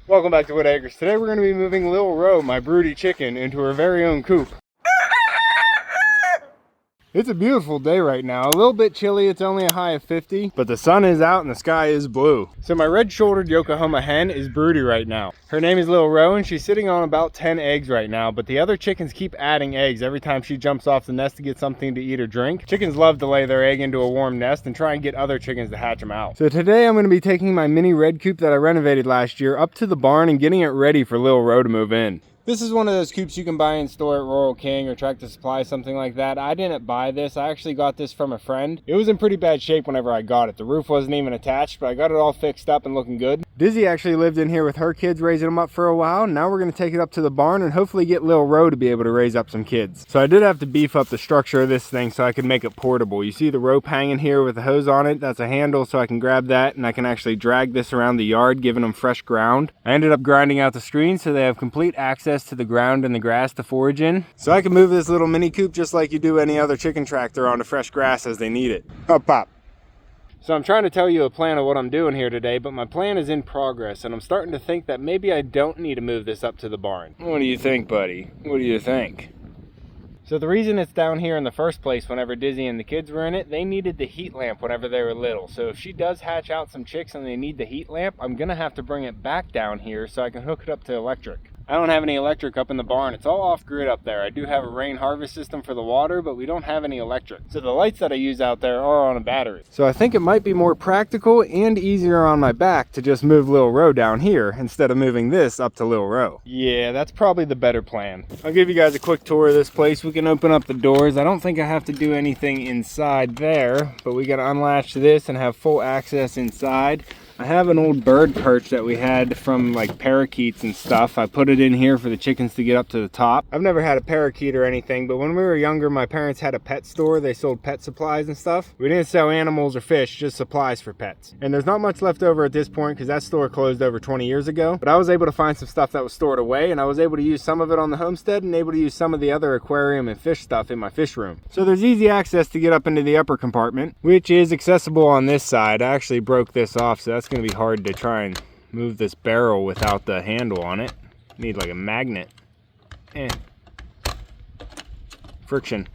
Welcome back to Whitt Acres. Today we're going to be moving Lil Rowe, my broody chicken, into her very own coop. It's a beautiful day right now. A little bit chilly, it's only a high of 50, but the sun is out and the sky is blue. So my red-shouldered Yokohama hen is broody right now. Her name is Lil Rowe and she's sitting on about 10 eggs right now, but the other chickens keep adding eggs every time she jumps off the nest to get something to eat or drink. Chickens love to lay their egg into a warm nest and try and get other chickens to hatch them out. So today I'm going to be taking my mini red coop that I renovated last year up to the barn and getting it ready for Lil Rowe to move in. This is one of those coops you can buy in store at Rural King or Tractor Supply, something like that. I didn't buy this. I actually got this from a friend. It was in pretty bad shape whenever I got it. The roof wasn't even attached, but I got it all fixed up and looking good. Dizzy actually lived in here with her kids, raising them up for a while. Now we're going to take it up to the barn and hopefully get Lil Rowe to be able to raise up some kids. So I did have to beef up the structure of this thing so I could make it portable. You see the rope hanging here with the hose on it? That's a handle, so I can grab that and I can actually drag this around the yard, giving them fresh ground. I ended up grinding out the screen so they have complete access to the ground and the grass to forage in. So I can move this little mini coop just like you do any other chicken tractor onto fresh grass as they need it. Up, pop. So I'm trying to tell you a plan of what I'm doing here today, but my plan is in progress and I'm starting to think that maybe I don't need to move this up to the barn. What do you think, buddy? What do you think? So the reason it's down here in the first place, whenever Dizzy and the kids were in it, they needed the heat lamp whenever they were little. So if she does hatch out some chicks and they need the heat lamp, I'm gonna have to bring it back down here so I can hook it up to electric. I don't have any electric up in the barn. It's all off grid up there. I do have a rain harvest system for the water, but we don't have any electric. So the lights that I use out there are on a battery. So I think it might be more practical and easier on my back to just move Lil Rowe down here instead of moving this up to Lil Rowe. Yeah, that's probably the better plan. I'll give you guys a quick tour of this place. We can open up the doors. I don't think I have to do anything inside there, but we gotta unlatch this and have full access inside. I have an old bird perch that we had from like parakeets and stuff. I put it in here for the chickens to get up to the top. I've never had a parakeet or anything, but when we were younger, my parents had a pet store. They sold pet supplies and stuff. We didn't sell animals or fish, just supplies for pets. And there's not much left over at this point because that store closed over 20 years ago. But I was able to find some stuff that was stored away and I was able to use some of it on the homestead and able to use some of the other aquarium and fish stuff in my fish room. So there's easy access to get up into the upper compartment, which is accessible on this side. I actually broke this off, so that's going to be hard to try and move this barrel without the handle on it. Need like a magnet. Friction.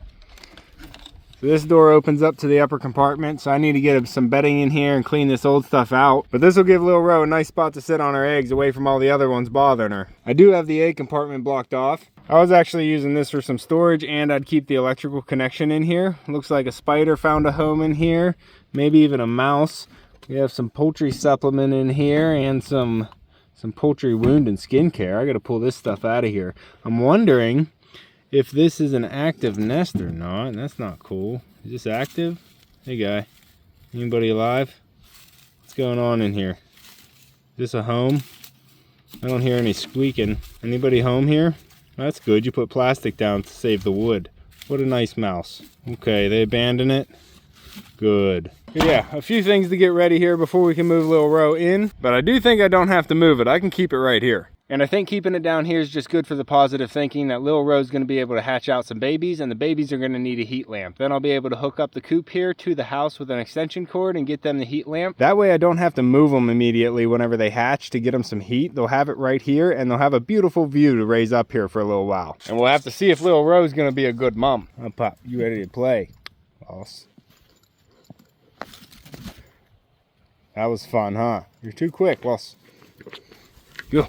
So this door opens up to the upper compartment, so I need to get some bedding in here and clean this old stuff out. But this will give Lil Rowe a nice spot to sit on her eggs away from all the other ones bothering her. I do have the egg compartment blocked off. I was actually using this for some storage and I'd keep the electrical connection in here. Looks like a spider found a home in here, maybe even a mouse. We have some poultry supplement in here and some poultry wound and skincare. I gotta pull this stuff out of here. I'm wondering if this is an active nest or not. That's not cool. Is this active? Hey guy, anybody alive? What's going on in here? Is this a home? I don't hear any squeaking. Anybody home here? That's good. You put plastic down to save the wood. What a nice mouse. Okay, they abandon it. Good. But yeah, a few things to get ready here before we can move Lil Rowe in, but I do think I don't have to move it. I can keep it right here. And I think keeping it down here is just good for the positive thinking that Lil Rowe's going to be able to hatch out some babies and the babies are going to need a heat lamp. Then I'll be able to hook up the coop here to the house with an extension cord and get them the heat lamp. That way I don't have to move them immediately whenever they hatch to get them some heat. They'll have it right here and they'll have a beautiful view to raise up here for a little while. And we'll have to see if Lil Rowe's going to be a good mom. Oh, Pop, you ready to play? Boss. That was fun, huh? You're too quick, Boss. Go.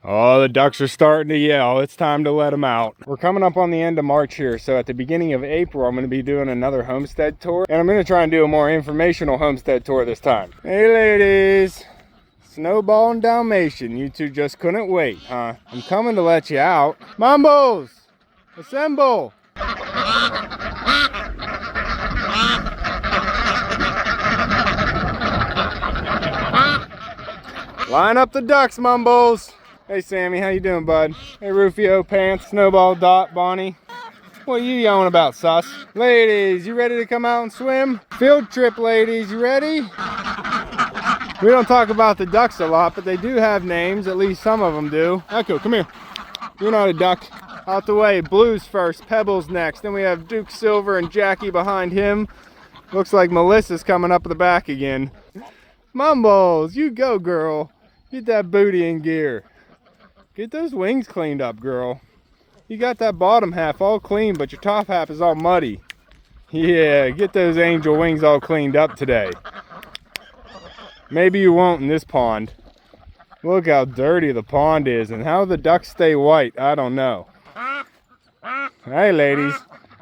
Oh, the ducks are starting to yell. It's time to let them out. We're coming up on the end of March here, so at the beginning of April, I'm going to be doing another homestead tour, and I'm going to try and do a more informational homestead tour this time. Hey, ladies. Snowball and Dalmatian, you two just couldn't wait, huh? I'm coming to let you out. Mambos, assemble. Line up the ducks, Mumbles. Hey, Sammy, how you doing, bud? Hey, Rufio, Pants, Snowball, Dot, Bonnie. What are you yelling about, sus? Ladies, you ready to come out and swim? Field trip, ladies, you ready? We don't talk about the ducks a lot, but they do have names. At least some of them do. Echo, come here. You're not a duck. Out the way. Blues first, Pebbles next. Then we have Duke Silver and Jackie behind him. Looks like Melissa's coming up the back again. Mumbles, you go, girl. Get that booty in gear. Get those wings cleaned up, girl. You got that bottom half all clean, but your top half is all muddy. Yeah, get those angel wings all cleaned up today. Maybe you won't in this pond. Look how dirty the pond is, and how the ducks stay white, I don't know. Hey ladies,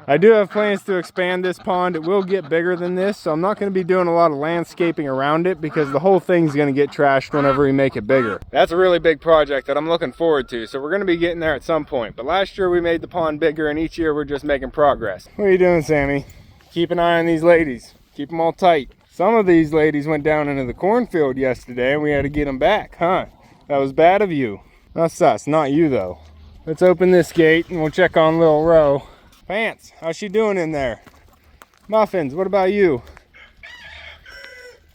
I do have plans to expand this pond. It will get bigger than this, so I'm not going to be doing a lot of landscaping around it because the whole thing's going to get trashed whenever we make it bigger. That's a really big project that I'm looking forward to, so we're going to be getting there at some point. But last year we made the pond bigger, and each year we're just making progress. What are you doing, Sammy? Keep an eye on these ladies. Keep them all tight. Some of these ladies went down into the cornfield yesterday and we had to get them back, huh? That was bad of you. That's us, not you though. Let's open this gate and we'll check on Lil Rowe. Pants, how's she doing in there? Muffins, what about you?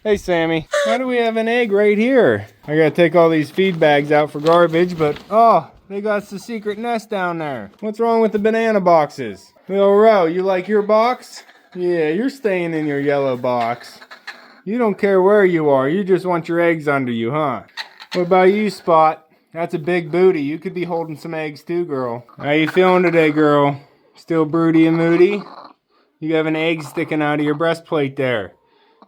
Hey Sammy, why do we have an egg right here? I gotta take all these feed bags out for garbage, but oh, they got the secret nest down there. What's wrong with the banana boxes? Lil Rowe, you like your box? Yeah, you're staying in your yellow box. You don't care where you are, you just want your eggs under you, huh? What about you, Spot? That's a big booty. You could be holding some eggs too, girl. How you feeling today, girl? Still broody and moody? You have an egg sticking out of your breastplate there.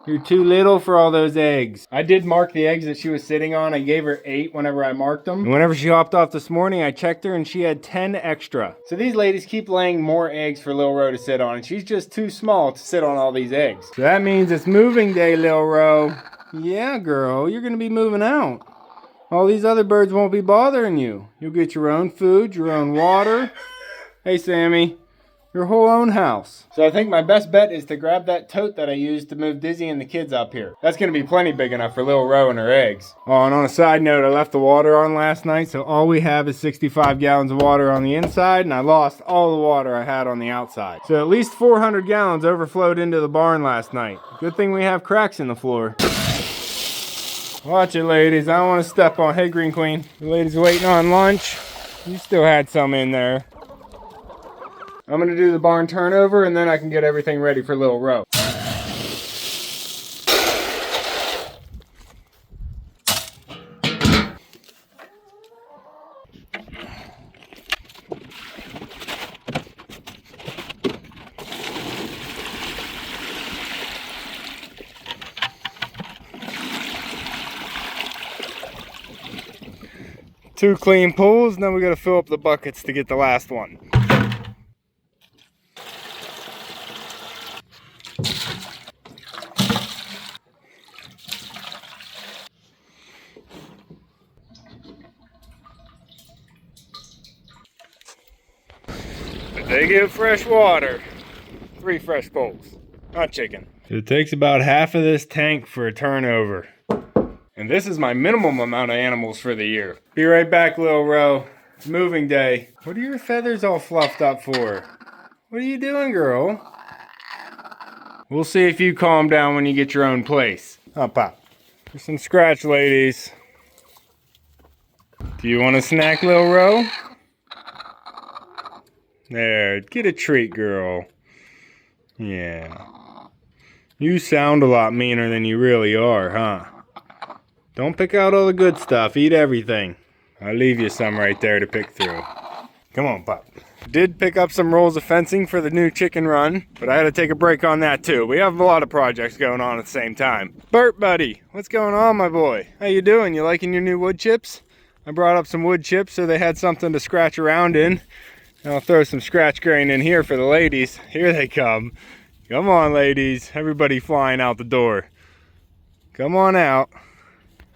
You're too little for all those eggs. I did mark the eggs that she was sitting on. I gave her 8 whenever I marked them. And whenever she hopped off this morning, I checked her and she had 10 extra. So these ladies keep laying more eggs for Lil Rowe to sit on, and she's just too small to sit on all these eggs. So that means it's moving day, Lil Rowe. Yeah, girl, you're gonna be moving out. All these other birds won't be bothering you. You'll get your own food, your own water. Hey, Sammy. Your whole own house. So I think my best bet is to grab that tote that I used to move Dizzy and the kids up here. That's gonna be plenty big enough for Lil Rowe and her eggs. Oh, and on a side note, I left the water on last night, so all we have is 65 gallons of water on the inside, and I lost all the water I had on the outside. So at least 400 gallons overflowed into the barn last night. Good thing we have cracks in the floor. Watch it, ladies. I don't want to step on. Hey, Green Queen. The ladies waiting on lunch. You still had some in there. I'm gonna do the barn turnover and then I can get everything ready for Lil Rowe. Two clean pools, and then we gotta fill up the buckets to get the last one. They give fresh water. 3 fresh bowls, not chicken. It takes about half of this tank for a turnover. And this is my minimum amount of animals for the year. Be right back, Lil Rowe. It's moving day. What are your feathers all fluffed up for? What are you doing, girl? We'll see if you calm down when you get your own place. Up, up. Here's some scratch, ladies. Do you want a snack, Lil Rowe? There, get a treat, girl. Yeah. You sound a lot meaner than you really are, huh? Don't pick out all the good stuff. Eat everything. I'll leave you some right there to pick through. Come on, pup. Did pick up some rolls of fencing for the new chicken run, but I had to take a break on that too. We have a lot of projects going on at the same time. Bert, buddy, what's going on, my boy? How you doing? You liking your new wood chips? I brought up some wood chips so they had something to scratch around in. And I'll throw some scratch grain in here for the ladies. Here they come. Come on, ladies. Everybody flying out the door. Come on out.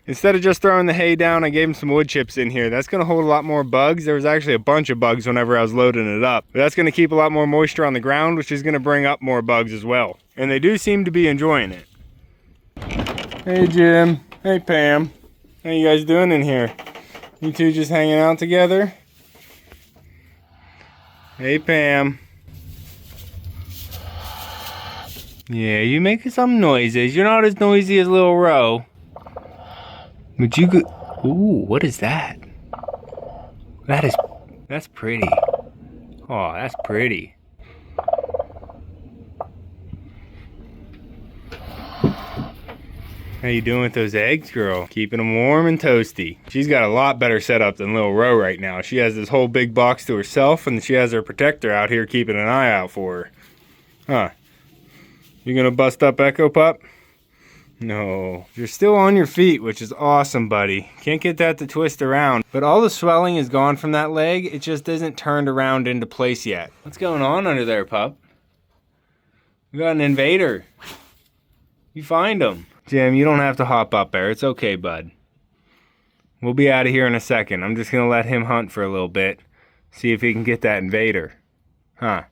Instead of just throwing the hay down, I gave them some wood chips in here. That's gonna hold a lot more bugs. There was actually a bunch of bugs whenever I was loading it up. But that's gonna keep a lot more moisture on the ground, which is gonna bring up more bugs as well. And they do seem to be enjoying it. Hey, Jim. Hey, Pam. How you guys doing in here? You two just hanging out together? Hey, Pam. Yeah, you making some noises. You're not as noisy as Lil Rowe. But you could... Ooh, what is that? That's pretty. Oh, that's pretty. How you doing with those eggs, girl? Keeping them warm and toasty. She's got a lot better setup than Lil Rowe right now. She has this whole big box to herself, and she has her protector out here keeping an eye out for her. Huh. You gonna bust up Echo Pup? No. You're still on your feet, which is awesome, buddy. Can't get that to twist around. But all the swelling is gone from that leg. It just isn't turned around into place yet. What's going on under there, pup? We got an invader. You find him. Jim, you don't have to hop up there. It's okay, bud. We'll be out of here in a second. I'm just gonna let him hunt for a little bit. See if he can get that invader. Huh.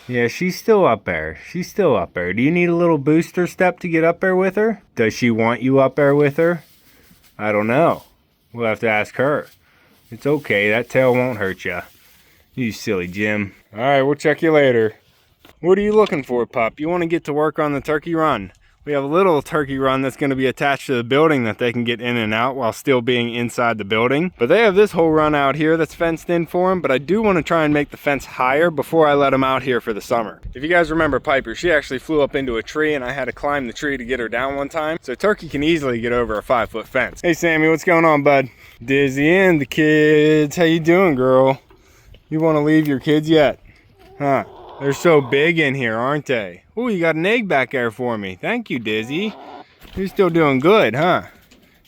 Yeah, she's still up there. She's still up there. Do you need a little booster step to get up there with her? Does she want you up there with her? I don't know. We'll have to ask her. It's okay. That tail won't hurt you. You silly Jim. All right, we'll check you later. What are you looking for, pup? You want to get to work on the turkey run? We have a little turkey run that's going to be attached to the building that they can get in and out while still being inside the building. But they have this whole run out here that's fenced in for them, but I do want to try and make the fence higher before I let them out here for the summer. If you guys remember Piper, she actually flew up into a tree and I had to climb the tree to get her down one time. So turkey can easily get over a 5-foot fence. Hey Sammy, what's going on, bud? Dizzy and the kids. How you doing, girl? You want to leave your kids yet? Huh? They're so big in here, aren't they? Oh, you got an egg back there for me. Thank you, Dizzy. You're still doing good, huh?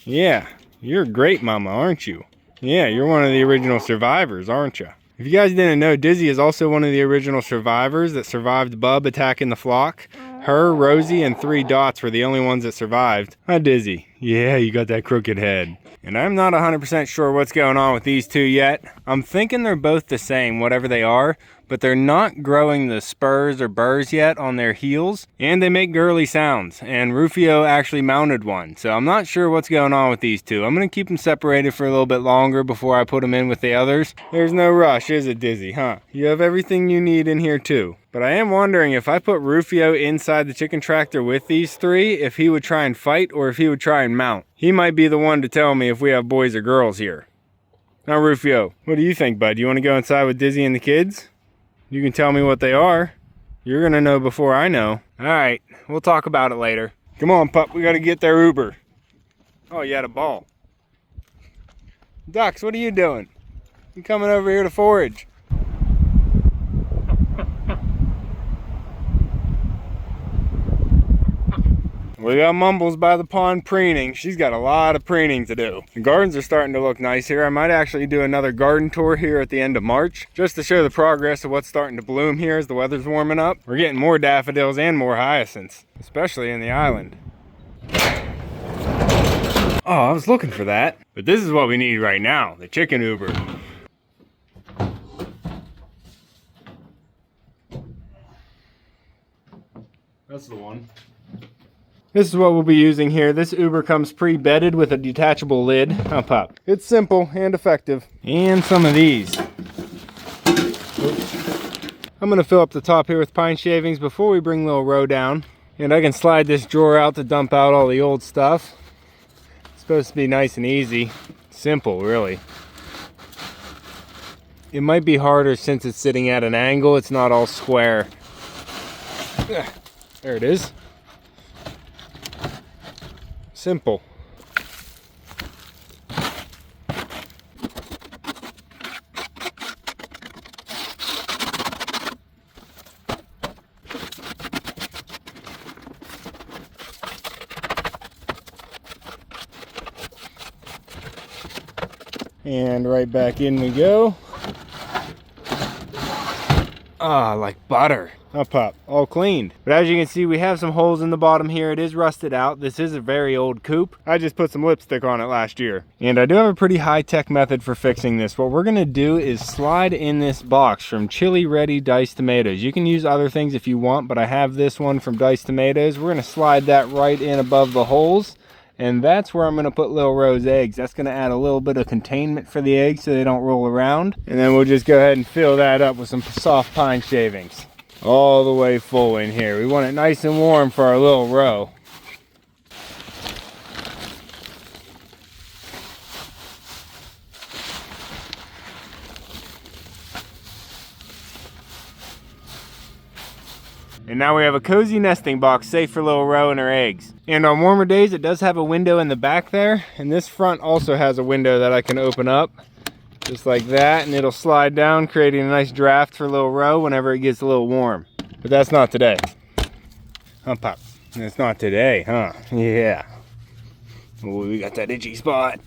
Yeah, you're a great mama, aren't you? Yeah, you're one of the original survivors, aren't you? If you guys didn't know, Dizzy is also one of the original survivors that survived Bub attacking the flock. Her, Rosie, and 3 Dots were the only ones that survived. Huh, Dizzy? Yeah, you got that crooked head. And I'm not 100% sure what's going on with these two yet. I'm thinking they're both the same, whatever they are, but they're not growing the spurs or burrs yet on their heels, and they make girly sounds, and Rufio actually mounted one, so I'm not sure what's going on with these two. I'm going to keep them separated for a little bit longer before I put them in with the others. There's no rush, is it, Dizzy, huh? You have everything you need in here too. But I am wondering if I put Rufio inside the chicken tractor with these 3, if he would try and fight or if he would try and mount. He might be the one to tell me if we have boys or girls here. Now Rufio, what do you think, bud? You want to go inside with Dizzy and the kids? You can tell me what they are. You're gonna know before I know. All right, we'll talk about it later. Come on, pup, we gotta get their Uber. Oh, you had a ball. Ducks, what are you doing? You coming over here to forage? We got Mumbles by the pond preening. She's got a lot of preening to do. The gardens are starting to look nice here. I might actually do another garden tour here at the end of March, just to show the progress of what's starting to bloom here as the weather's warming up. We're getting more daffodils and more hyacinths, especially in the island. Oh, I was looking for that. But this is what we need right now, the chicken Uber. That's the one. This is what we'll be using here. This Uber comes pre-bedded with a detachable lid. Oh, pop. It's simple and effective. And some of these. Oops. I'm gonna fill up the top here with pine shavings before we bring Lil Rowe down. And I can slide this drawer out to dump out all the old stuff. It's supposed to be nice and easy. Simple, really. It might be harder since it's sitting at an angle. It's not all square. There it is. Simple. And right back in we go. Ah, like butter. Oh, pop, all cleaned. But as you can see, we have some holes in the bottom here. It is rusted out. This is a very old coop. I just put some lipstick on it last year. And I do have a pretty high-tech method for fixing this. What we're gonna do is slide in this box from Chili Ready Diced Tomatoes. You can use other things if you want, but I have this one from Diced Tomatoes. We're gonna slide that right in above the holes. And that's where I'm gonna put Lil Rowe's eggs. That's gonna add a little bit of containment for the eggs so they don't roll around. And then we'll just go ahead and fill that up with some soft pine shavings. All the way full in here. We want it nice and warm for our Lil Rowe. And now we have a cozy nesting box safe for Lil Rowe and her eggs. And on warmer days, it does have a window in the back there. And this front also has a window that I can open up just like that. And it'll slide down, creating a nice draft for Lil Rowe whenever it gets a little warm. But that's not today. Huh, Pop? It's not today, huh? Yeah. Oh, we got that itchy spot.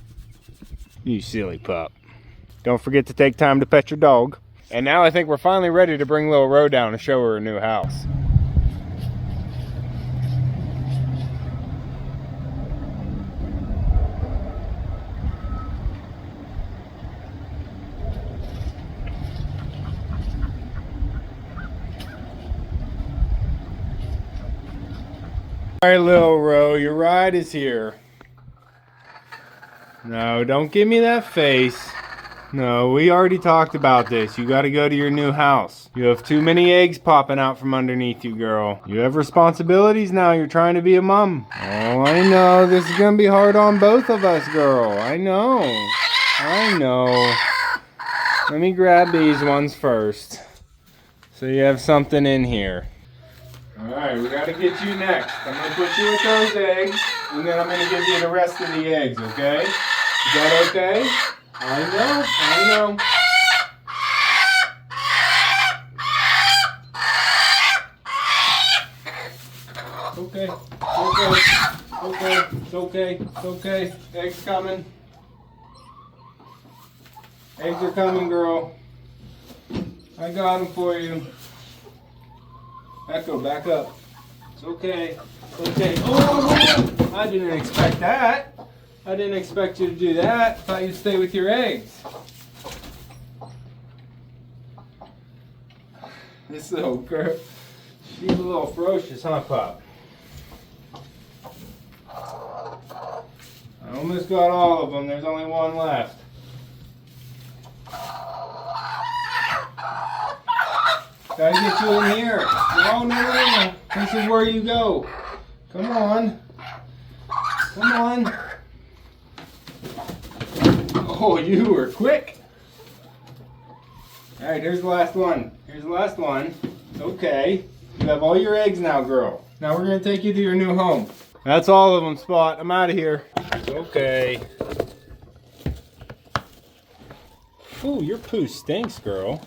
You silly pup. Don't forget to take time to pet your dog. And now I think we're finally ready to bring Lil Rowe down and show her a new house. All right, Lil Rowe, your ride is here. No, don't give me that face. No, we already talked about this. You gotta go to your new house. You have too many eggs popping out from underneath you, girl. You have responsibilities now. You're trying to be a mom. Oh, I know. This is gonna be hard on both of us, girl. I know. I know. Let me grab these ones first. So you have something in here. Alright, we gotta get you next. I'm gonna put you with those eggs, and then I'm gonna give you the rest of the eggs, okay? Is that okay? I know. It's okay. Eggs coming. Eggs are coming, girl. I got them for you. Echo, back up. It's okay. Oh, I didn't expect that. I didn't expect you to do that. I thought you'd stay with your eggs. This little girl, she's a little ferocious, huh, Pop? I almost got all of them. There's only one left. Gotta get you in here. No. This is where you go. Come on. Oh, you were quick. All right, here's the last one. Okay. You have all your eggs now, girl. Now we're gonna take you to your new home. That's all of them, Spot. I'm out of here. Okay. Ooh, your poo stinks, girl.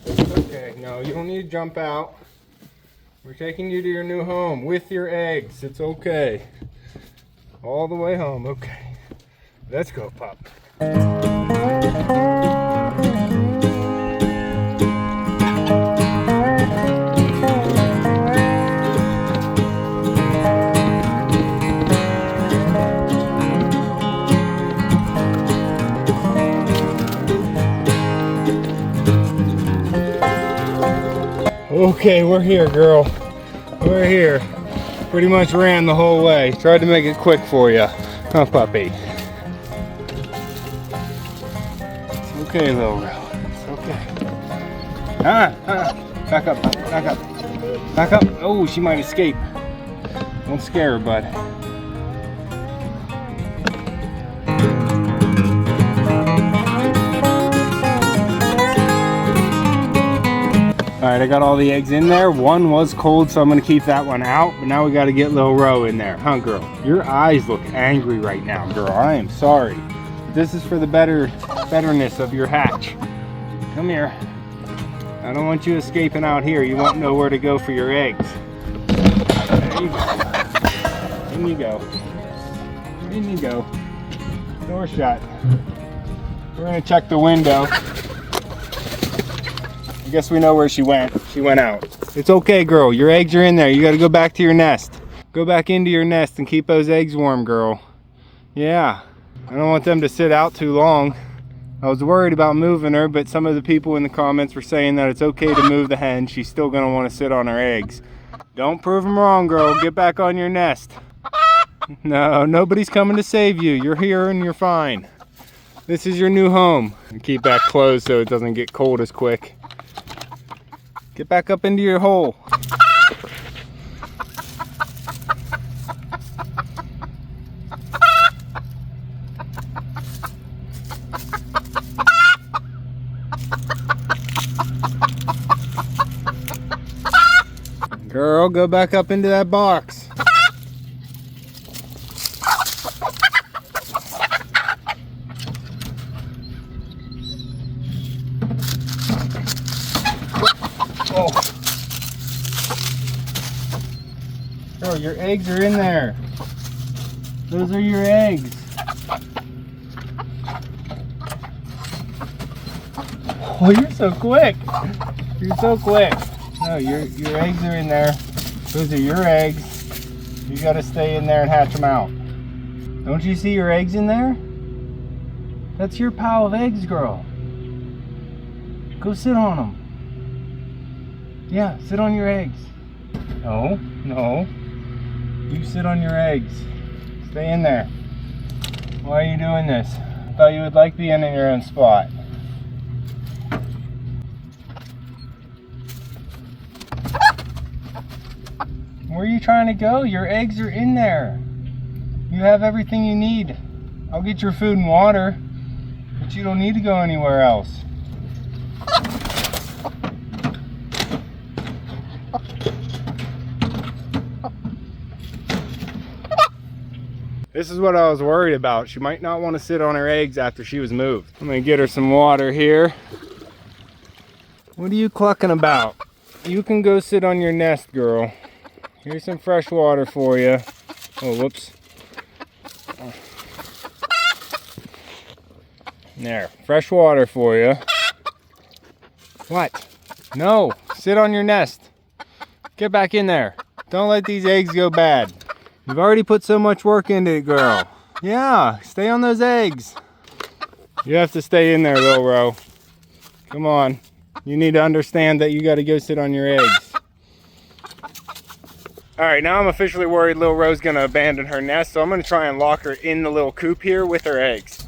Okay, no, you don't need to jump out. We're taking you to your new home with your eggs. It's okay. All the way home, okay. Let's go, Pop. Okay, we're here, girl. We're here. Pretty much ran the whole way. Tried to make it quick for you. Huh, puppy? It's okay, Lil Rowe. It's okay. Back up. Oh, she might escape. Don't scare her, bud. Alright, I got all the eggs in there. One was cold, so I'm going to keep that one out. But now we got to get Lil Rowe in there. Huh, girl? Your eyes look angry right now, girl. I am sorry. This is for the betterness of your hatch. Come here. I don't want you escaping out here. You won't know where to go for your eggs. There you go. In you go. In you go. Door shut. We're going to check the window. I guess we know where she went. She went out. It's okay, girl. Your eggs are in there. You got to go back to your nest. Go back into your nest and keep those eggs warm, girl. Yeah. I don't want them to sit out too long. I was worried about moving her, but some of the people in the comments were saying that it's okay to move the hen. She's still going to want to sit on her eggs. Don't prove them wrong, girl. Get back on your nest. No, nobody's coming to save you. You're here and you're fine. This is your new home. And keep that closed so it doesn't get cold as quick. Get back up into your hole. Girl, go back up into that box. your eggs are in there. Those are your eggs. Oh, you're so quick. You're so quick. No, your eggs are in there. Those are your eggs. You gotta stay in there and hatch them out. Don't you see your eggs in there? That's your pile of eggs, girl. Go sit on them. Yeah, sit on your eggs. No, no. You sit on your eggs. Stay in there. Why are you doing this? I thought you would like being in your own spot. Where are you trying to go? Your eggs are in there. You have everything you need. I'll get your food and water, but you don't need to go anywhere else. This is what I was worried about. She might not want to sit on her eggs after she was moved. I'm gonna get her some water here. What are you clucking about? You can go sit on your nest, girl. Here's some fresh water for you. Oh, whoops. There, fresh water for you. What? No, sit on your nest. Get back in there. Don't let these eggs go bad. You've already put so much work into it, girl. Yeah, stay on those eggs. You have to stay in there, Lil Rowe. Come on. You need to understand that you got to go sit on your eggs. Alright, now I'm officially worried Lil Rowe's going to abandon her nest, so I'm going to try and lock her in the little coop here with her eggs.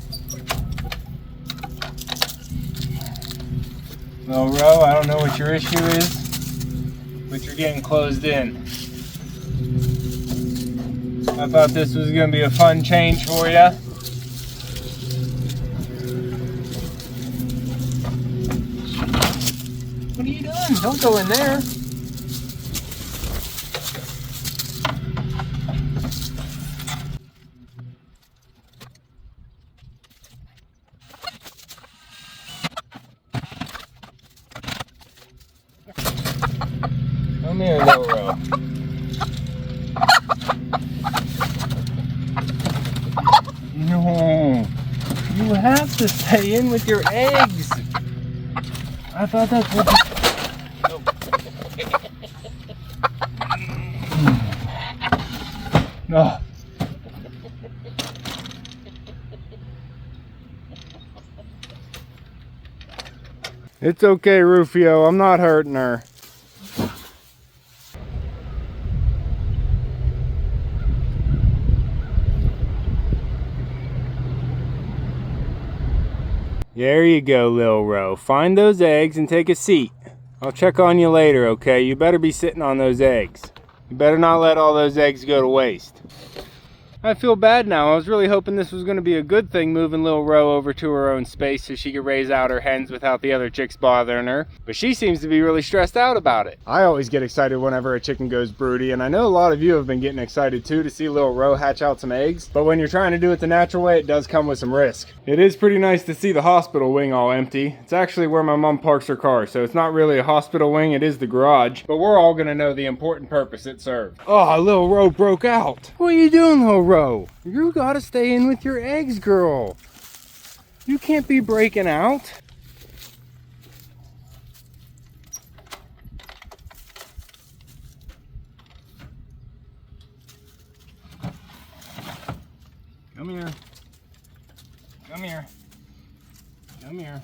Lil Rowe, I don't know what your issue is, but you're getting closed in. I thought this was going to be a fun change for you. What are you doing? Don't go in there. Come here, Lil Rowe. No, you have to stay in with your eggs. I thought that's what you... No. It's okay, Rufio. I'm not hurting her. There you go, Lil Rowe. Find those eggs and take a seat. I'll check on you later, okay? You better be sitting on those eggs. You better not let all those eggs go to waste. I feel bad now. I was really hoping this was going to be a good thing, moving Lil Rowe over to her own space so she could raise out her hens without the other chicks bothering her. But she seems to be really stressed out about it. I always get excited whenever a chicken goes broody, and I know a lot of you have been getting excited too to see Lil Rowe hatch out some eggs. But when you're trying to do it the natural way, it does come with some risk. It is pretty nice to see the hospital wing all empty. It's actually where my mom parks her car, so it's not really a hospital wing, it is the garage. But we're all going to know the important purpose it served. Oh, Lil Rowe broke out. What are you doing, Lil Rowe? You gotta stay in with your eggs, girl. You can't be breaking out. Come here. Come here. Come here.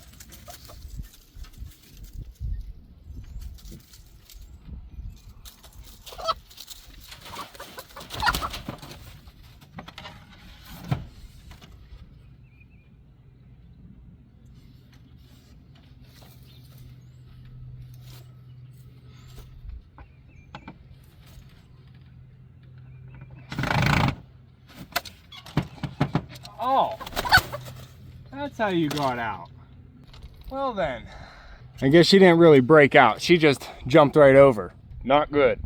Oh, that's how you got out. Well then, I guess she didn't really break out. She just jumped right over. Not good.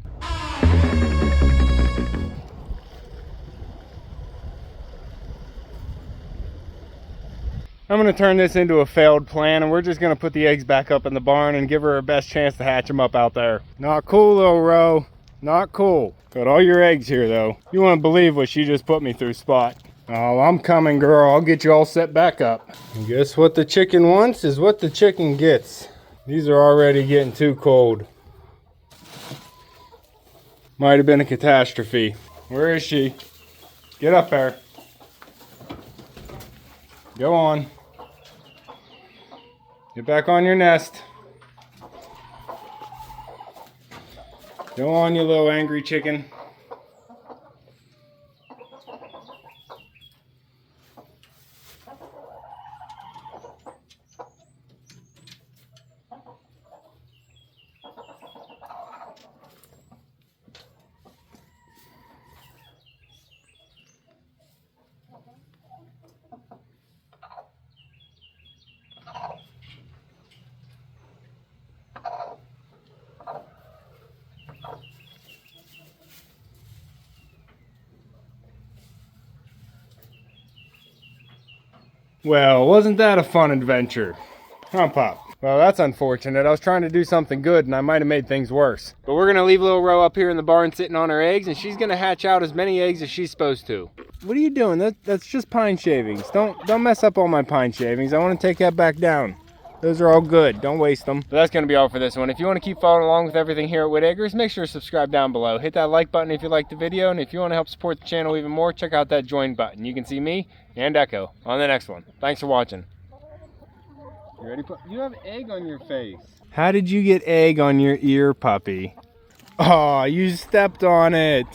I'm gonna turn this into a failed plan, and we're just gonna put the eggs back up in the barn and give her her best chance to hatch them up out there. Not cool, Lil Rowe. Not cool. Got all your eggs here though. You wouldn't believe what she just put me through, Spot. Oh, I'm coming, girl. I'll get you all set back up. And guess what the chicken wants is what the chicken gets. These are already getting too cold. Might have been a catastrophe. Where is she? Get up there. Go on. Get back on your nest. Go on, you little angry chicken. Well, wasn't that a fun adventure? Huh, Pop? Well, that's unfortunate. I was trying to do something good and I might have made things worse. But we're gonna leave Lil Rowe up here in the barn sitting on her eggs, and she's gonna hatch out as many eggs as she's supposed to. What are you doing? That's just pine shavings. Don't mess up all my pine shavings. I want to take that back down. Those are all good. Don't waste them. But that's going to be all for this one. If you want to keep following along with everything here at Whitt Acres, make sure to subscribe down below. Hit that like button if you liked the video, and if you want to help support the channel even more, check out that join button. You can see me and Echo on the next one. Thanks for watching. You ready? You have egg on your face. How did you get egg on your ear, puppy? Oh, you stepped on it.